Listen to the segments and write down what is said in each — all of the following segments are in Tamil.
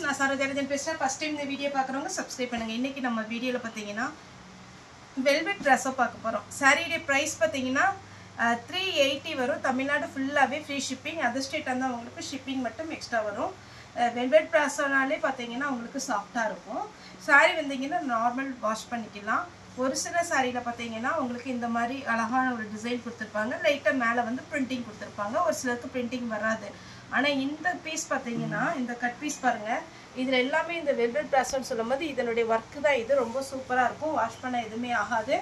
நான் சரோஜாரஜன் பேசுகிறேன். ஃபஸ்ட் டைம் இந்த வீடியோ பார்க்குறவங்க சப்ஸ்கிரைப் பண்ணுங்கள். இன்றைக்கி நம்ம வீடியோவில் பார்த்தீங்கன்னா வெல்வெட் ட்ரெஸ்ஸை பார்க்க போகிறோம். சாரியுடைய ப்ரைஸ் பார்த்தீங்கன்னா 380 வரும். தமிழ்நாடு ஃபுல்லாகவே ஃப்ரீ ஷிப்பிங். அதர் ஸ்டேட் இருந்தால் உங்களுக்கு ஷிப்பிங் மட்டும் எக்ஸ்ட்ரா வரும். வெல்வெட் ட்ரெஸ்ஸானாலே பார்த்தீங்கன்னா உங்களுக்கு சாஃப்டாக இருக்கும். சாரி வந்தீங்கன்னா நார்மல் வாஷ் பண்ணிக்கலாம். ஒரு சில சாரியில் பார்த்தீங்கன்னா உங்களுக்கு இந்த மாதிரி அழகான ஒரு டிசைன் கொடுத்துருப்பாங்க. லைட்டாக மேலே வந்து பிரிண்டிங் கொடுத்துருப்பாங்க. ஒரு சிலருக்கு பிரிண்டிங் வராது. ஆனால் இந்த பீஸ் பார்த்தீங்கன்னா இந்த கட் பீஸ் பாருங்கள், இதில் எல்லாமே இந்த வெல்வெட் ப்ராஸ்ன்னு சொல்லும் போது இதனுடைய ஒர்க்கு தான் இது. ரொம்ப சூப்பராக இருக்கும். வாஷ் பண்ண எதுவுமே ஆகாது.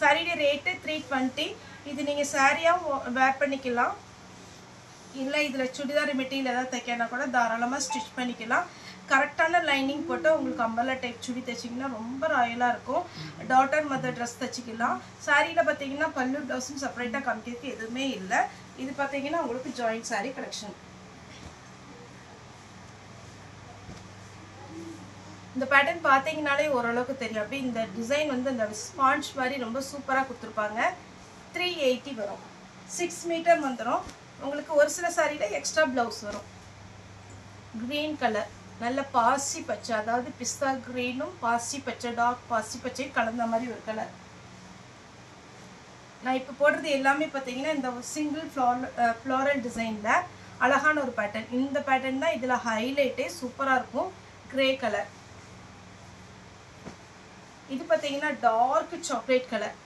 சாரியுடைய ரேட்டு 320. இது நீங்கள் சாரியாக வேர் பண்ணிக்கலாம். இல்லை இதில் சுடிதார் மெட்டீரியல் ஏதாவது தைக்கனா கூட தாராளமாக ஸ்டிச் பண்ணிக்கலாம். கரெக்டான லைனிங் போட்டு உங்களுக்கு அம்பர்லா டைப் சுடி தைச்சிங்கன்னா ரொம்ப ராயலாக இருக்கும். டாட்டர் மதர் ட்ரெஸ் தைச்சிக்கலாம். சாரியில் பார்த்தீங்கன்னா பல்லு ப்ளவுஸும் செப்பரேட்டாக காமிக்கிறதுக்கு எதுவுமே இல்லை. இது பார்த்தீங்கன்னா உங்களுக்கு ஜாயிண்ட் சாரி கலெக்ஷன். இந்த பேட்டர்ன் பார்த்தீங்கனாலே ஓரளவுக்கு தெரியும். அப்படி இந்த டிசைன் வந்து இந்த ஸ்பாஞ்ச் மாதிரி ரொம்ப சூப்பராக கொடுத்துருப்பாங்க. 380 வரும். 6 மீட்டர் வந்துடும். உங்களுக்கு ஒரு சில சாரியில் எக்ஸ்ட்ரா ப்ளவுஸ் வரும். க்ரீன் கலர், நல்ல பாசி பச்சை, அதாவது பிஸ்தா க்ரீனும் பாசி பச்சை, டார்க் பாசி பச்சை கலந்த மாதிரி ஒரு கலர். நான் இப்போ போடுறது எல்லாமே பார்த்தீங்கன்னா இந்த சிங்கிள் ஃப்ளோரல் டிசைனில் அழகான ஒரு பேட்டர்ன். இந்த பேட்டர்ன் தான் இதில் ஹைலைட்டே. சூப்பராக இருக்கும். Grey colour. இது பார்த்தீங்கன்னா டார்க் சாக்லேட் கலர்.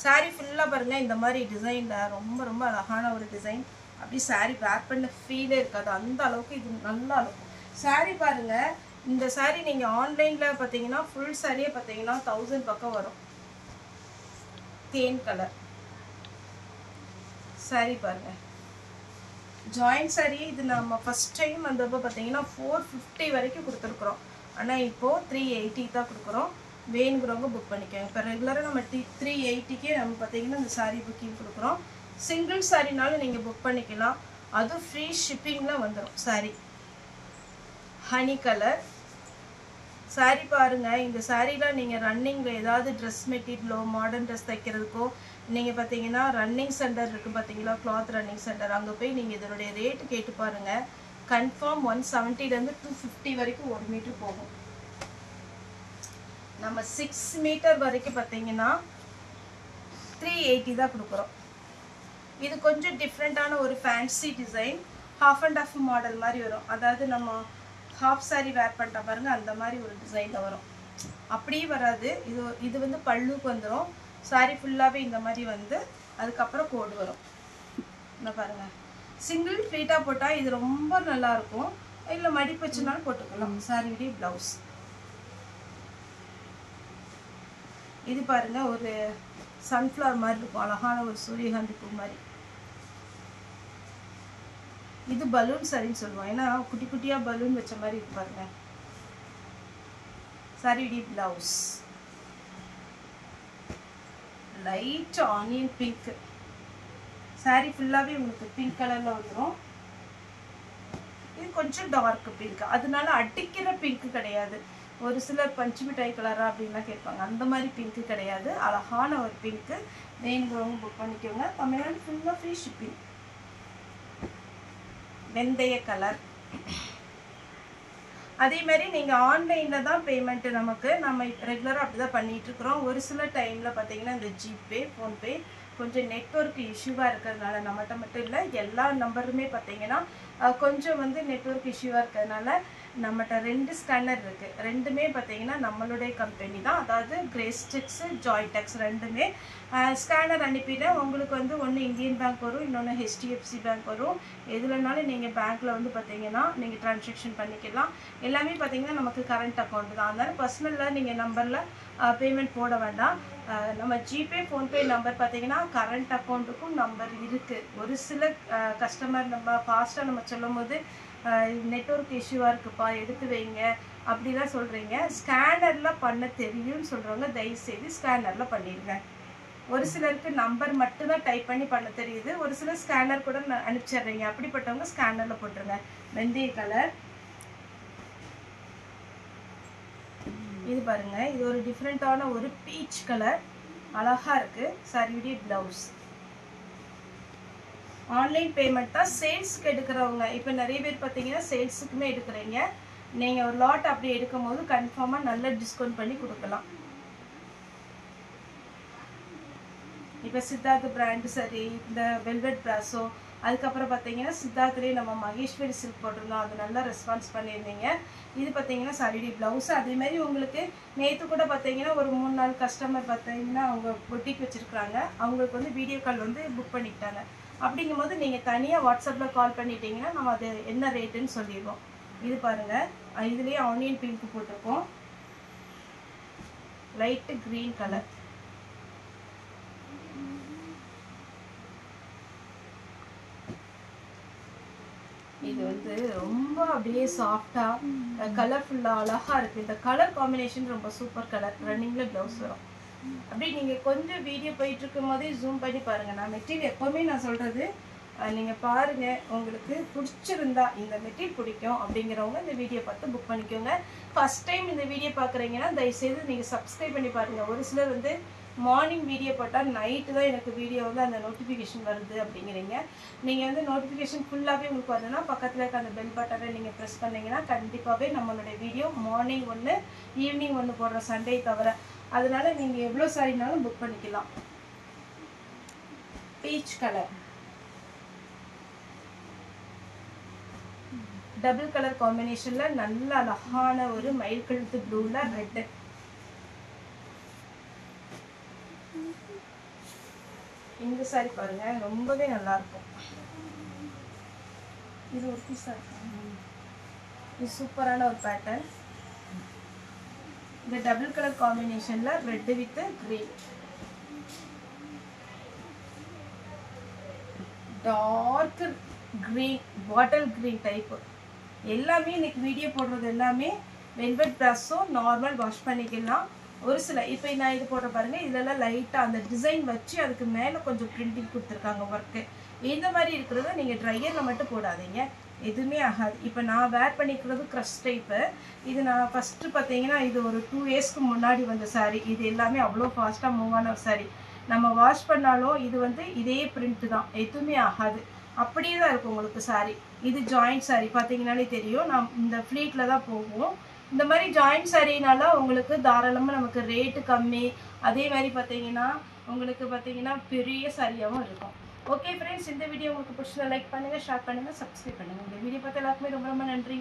சாரீ ஃபுல்லாக பாருங்கள் இந்த மாதிரி டிசைனில் ரொம்ப ரொம்ப அழகான ஒரு டிசைன். அப்படி சாரீ வேர் பண்ண ஃபீலே இருக்காது. அந்த அளவுக்கு இது நல்லா இருக்கும். சாரீ பாருங்கள், இந்த சாரீ நீங்கள் ஆன்லைனில் பார்த்தீங்கன்னா ஃபுல் சாரியே பார்த்தீங்கன்னா 1000 பக்கம் வரும். தேன் கலர் சாரீ பாருங்கள். ஜாயிண்ட் சாரீ இது நம்ம ஃபஸ்ட் டைம் வந்தப்போ பார்த்தீங்கன்னா 450 வரைக்கும் கொடுத்துருக்குறோம். ஆனால் இப்போது 380 தான் கொடுக்குறோம். வேணுங்கிறவங்க புக் பண்ணிக்கோங்க. இப்போ ரெகுலராக நம்ம 380க்கே நம்ம பார்த்தீங்கன்னா இந்த சாரீ புக்கிங் கொடுக்குறோம். சிங்கிள் சாரினாலும் நீங்கள் புக் பண்ணிக்கலாம். அதுவும் ஃப்ரீ ஷிப்பிங்கில் வந்துடும். சாரீ ஹனி கலர் சாரீ பாருங்கள். இந்த சாரீலாம் நீங்கள் ரன்னிங்கில் ஏதாவது ட்ரெஸ் மெட்டீரியலோ மாடர்ன் ட்ரெஸ் தைக்கிறதுக்கோ நீங்கள் பார்த்தீங்கன்னா ரன்னிங் சென்டர் இருக்குது பார்த்தீங்களா, கிளாத் ரன்னிங் சென்டர், அங்கே போய் நீங்கள் இதனுடைய ரேட்டு கேட்டு பாருங்கள். கன்ஃபார்ம் 170லேருந்து 250 வரைக்கும் 1 மீட்டர் போகும். நம்ம 6 மீட்டர் வரைக்கும் பார்த்தீங்கன்னா 380 தான் கொடுக்குறோம். இது கொஞ்சம் டிஃப்ரெண்ட்டான ஒரு fancy design. Half and half model மாதிரி வரும். அதாவது நம்ம ஹாஃப் சாரி வேர் பண்ணிட்ட பாருங்கள், அந்த மாதிரி ஒரு டிசைனில் வரும். அப்படியே வராது. இது வந்து பல்லுக்கு வந்துடும். சாரி ஃபுல்லாகவே இந்த மாதிரி வந்து அதுக்கப்புறம் கோடு வரும். என்ன பாருங்கள், சிங்கிள் ஃப்ளீட்டாக போட்டால் இது ரொம்ப நல்லாயிருக்கும். இல்லை மடிப்பு வச்சுனாலும் போட்டுக்கலாம். சாரியுடைய ப்ளவுஸ் இது பாருங்கள், ஒரு சன்ஃப்ளவர் மாதிரி இருக்கும். அழகான ஒரு சூரியகாந்தி பூ மாதிரி. இது பலூன் சாரின்னு சொல்லுவோம். ஏன்னா குட்டி குட்டியாக பலூன் வச்ச மாதிரி இருக்கு பாருங்க. சாரியுடைய blouse light onion pink. Sorry ஃபுல்லாகவே உங்களுக்கு பிங்க் கலரில் வந்துடும். இது கொஞ்சம் டார்க் பிங்க், அதனால அடிக்கிற பிங்க் கிடையாது. ஒரு சிலர் பஞ்சு மிட்டாய் கலரா அப்படின்லாம் கேட்பாங்க. அந்த மாதிரி பிங்க்கு கிடையாது. அழகான ஒரு பிங்க்கு. வேணுங்கிறவங்க புக் பண்ணிக்கோங்க. தமிழ்நாடு ஃபுல்லாக ஃப்ரீ ஷிப்பிங். வெந்தய கலர். அதே மாதிரி நீங்கள் ஆன்லைனில் தான் பேமெண்ட்டு நம்ம ரெகுலராக அப்படி தான் பண்ணிகிட்ருக்குறோம். ஒரு சில டைமில் பார்த்தீங்கன்னா இந்த ஜிபே, ஃபோன்பே கொஞ்சம் நெட்வொர்க் இஷ்யூவாக இருக்கிறதுனால, நம்மகிட்ட மட்டும் இல்லை எல்லா நம்பருமே பார்த்தீங்கன்னா கொஞ்சம் வந்து நெட்வொர்க் இஷ்யூவாக இருக்கிறதுனால நம்மகிட்ட 2 ஸ்கேனர் இருக்குது. ரெண்டுமே பார்த்தீங்கன்னா நம்மளுடைய கம்பெனி தான். அதாவது கிரேஸ்டெக்ஸு, ஜாய்டெக்ஸ் ரெண்டுமே. ஸ்கேனர் அனுப்பிட்டேன். உங்களுக்கு வந்து ஒன்று இந்தியன் பேங்க் வரும், இன்னொன்று HDFC பேங்க் வரும். எதுலனாலும் நீங்கள் பேங்க்கில் வந்து பார்த்தீங்கன்னா நீங்கள் ட்ரான்சாக்ஷன் பண்ணிக்கலாம். எல்லாமே பார்த்தீங்கன்னா நமக்கு கரண்ட் அக்கௌண்ட் தான். அதனால் பர்சனலில் நீங்கள் நம்பரில் பேமெண்ட் போட வேண்டாம். நம்ம ஜிபே, ஃபோன்பே நம்பர் பார்த்தீங்கன்னா கரண்ட் அக்கௌண்ட்டுக்கும் நம்பர் இருக்குது. ஒரு சில கஸ்டமர் நம்ம ஃபாஸ்ட்டாக நம்ம சொல்லும் போது நெட்வொர்க் இஷ்யூவாக இருக்குப்பா எடுத்து வைங்க அப்படிலாம் சொல்கிறீங்க. ஸ்கேனரில் பண்ண தெரியும்னு சொல்கிறவங்க தயவுசெய்து ஸ்கேனரில் பண்ணிடுங்க. ஒரு சிலருக்கு நம்பர் மட்டும்தான் டைப் பண்ணி பண்ண தெரியுது. ஒரு சிலர் ஸ்கேனர் கூட அனுப்பிச்சிடுறீங்க. அப்படிப்பட்டவங்க ஸ்கேனரில் போட்டுருங்க. வெந்தய கலர். இது பாருங்கள், இது ஒரு டிஃப்ரெண்ட்டான ஒரு பீச் கலர். அழகாக இருக்குது. சாரியுடைய ப்ளவுஸ் ஆன்லைன் பேமெண்ட் தான். சேல்ஸ்க்கு எடுக்கிறவங்க இப்போ நிறைய பேர் பார்த்தீங்கன்னா சேல்ஸுக்குமே எடுக்கிறீங்க. நீங்கள் ஒரு லாட் அப்படி எடுக்கும் போது கன்ஃபார்மாக நல்ல டிஸ்கவுண்ட் பண்ணி கொடுக்கலாம். இப்போ சித்தார்த் பிராண்டு சரி, இந்த வெல்வெட் பிராஸோ, அதுக்கப்புறம் பார்த்தீங்கன்னா சித்தார்த்லேயே நம்ம மகேஸ்வரி சில்க் போட்டிருந்தோம், அது நல்லா ரெஸ்பான்ஸ் பண்ணியிருந்தீங்க. இது பார்த்தீங்கன்னா சாரிடி ப்ளவுஸு. அதேமாதிரி உங்களுக்கு நேற்று கூட பார்த்தீங்கன்னா ஒரு 3-4 கஸ்டமர் பார்த்தீங்கன்னா அவங்க பொட்டிக் வச்சுருக்குறாங்க, அவங்களுக்கு வந்து வீடியோ கால் வந்து புக் பண்ணிக்கிட்டாங்க. அப்படிங்கும்போது நீங்கள் தனியாக வாட்ஸ்அப்பில் கால் பண்ணிட்டீங்கன்னா நம்ம அது என்ன ரேட்டுன்னு சொல்லிடுவோம். இது பாருங்கள், இதுலேயே ஆனியன் பிங்க் போட்டிருக்கோம், லைட்டு க்ரீன் கலர். இது வந்து ரொம்ப அப்படியே சாஃப்டாக கலர்ஃபுல்லாக அழகாக இருக்குது. இந்த கலர் காம்பினேஷன் ரொம்ப சூப்பர் கலர். ரன்னிங்கில் ப்ளவுஸ் வரும். அப்படி நீங்கள் கொஞ்சம் வீடியோ போயிட்டுருக்கும் போதே ஜூம் பண்ணி பாருங்கள். நான் மெட்டீரியல் எப்போவுமே நான் சொல்கிறது, நீங்கள் பாருங்கள், உங்களுக்கு பிடிச்சிருந்தா இந்த மெட்டீரியல் பிடிக்கும் அப்படிங்கிறவங்க இந்த வீடியோ பார்த்து புக் பண்ணிக்கோங்க. ஃபஸ்ட் டைம் இந்த வீடியோ பார்க்குறீங்கன்னா தயவுசெய்து நீங்கள் சப்ஸ்கிரைப் பண்ணி பாருங்கள். ஒரு சிலர் வந்து மார்னிங் வீடியோ போட்டால் நைட்டு தான் எனக்கு வீடியோ வந்து அந்த நோட்டிஃபிகேஷன் வருது அப்படிங்கிறீங்க. நீங்கள் வந்து நோட்டிஃபிகேஷன் ஃபுல்லாகவே உங்களுக்கு வரணும்னா பக்கத்தில் இருக்க அந்த பெல் பட்டனை நீங்கள் ப்ரெஸ் பண்ணிங்கன்னா கண்டிப்பாகவே நம்மளுடைய வீடியோ மார்னிங் ஒன்று ஈவினிங் ஒன்று போடுற சண்டே தவிர. அதனால் நீங்கள் எவ்வளோ சாரினாலும் புக் பண்ணிக்கலாம். பீச் கலர், டபுள் கலர் காம்பினேஷனில் நல்ல அழகான ஒரு மயில் கழுத்து ப்ளூவில் ரெட்டு. இந்த சாரி பாருங்க, ரொம்பவே நல்லா இருக்கும். இது ஒரு பீஸா இருக்கு. இது சூப்பரான ஒரு பேட்டர்ன். இந்த டபுள் கலர் காம்பினேஷன்ல red with green, dark green, bottle green type. எல்லாமே இன்னைக்கு வீடியோ போடுறது எல்லாமே வெல்வெட் ப்ராஸோ நார்மல் வாஷ் பண்ணிக்கலாம். ஒரு சில இப்போ நான் இது போடுற பாருங்க, இதெல்லாம் லைட்டாக அந்த டிசைன் வச்சு அதுக்கு மேலே கொஞ்சம் பிரிண்டிங் கொடுத்துருக்காங்க ஒர்க்கு. இந்த மாதிரி இருக்கிறத நீங்கள் ட்ரையரில் மட்டும் போடாதீங்க, எதுவுமே ஆகாது. இப்போ நான் வேர் பண்ணிக்கிறது க்ரஷ் டைப்பு. இது நான் ஃபஸ்ட்டு பார்த்தீங்கன்னா இது ஒரு 2 இயர்ஸ்க்கு முன்னாடி வந்த சாரீ. இது எல்லாமே அவ்வளோ ஃபாஸ்ட்டாக மூவ் ஆன ஒரு சாரீ. நம்ம வாஷ் பண்ணாலும் இது வந்து இதே பிரிண்ட்டு தான், எதுவுமே ஆகாது, அப்படியே தான் இருக்கும் உங்களுக்கு சாரீ. இது ஜாயிண்ட் சாரீ பார்த்தீங்கன்னாலே தெரியும், நான் இந்த ஃப்ளீட்டில் தான் போகும். இந்த மாதிரி ஜாயிண்ட் சாரீனால உங்களுக்கு தாராளமாக நமக்கு ரேட்டு கம்மி. அதே மாதிரி பார்த்தீங்கன்னா உங்களுக்கு பார்த்தீங்கன்னா பெரிய சாரியாகவும் இருக்கும். ஓகே ஃப்ரெண்ட்ஸ், இந்த வீடியோ உங்களுக்கு பிடிச்சதை லைக் பண்ணுங்கள், ஷேர் பண்ணுங்கள், சப்ஸ்கிரைப் பண்ணுங்கள். இந்த வீடியோ பார்த்து எல்லாருக்குமே ரொம்ப ரொம்ப நன்றி.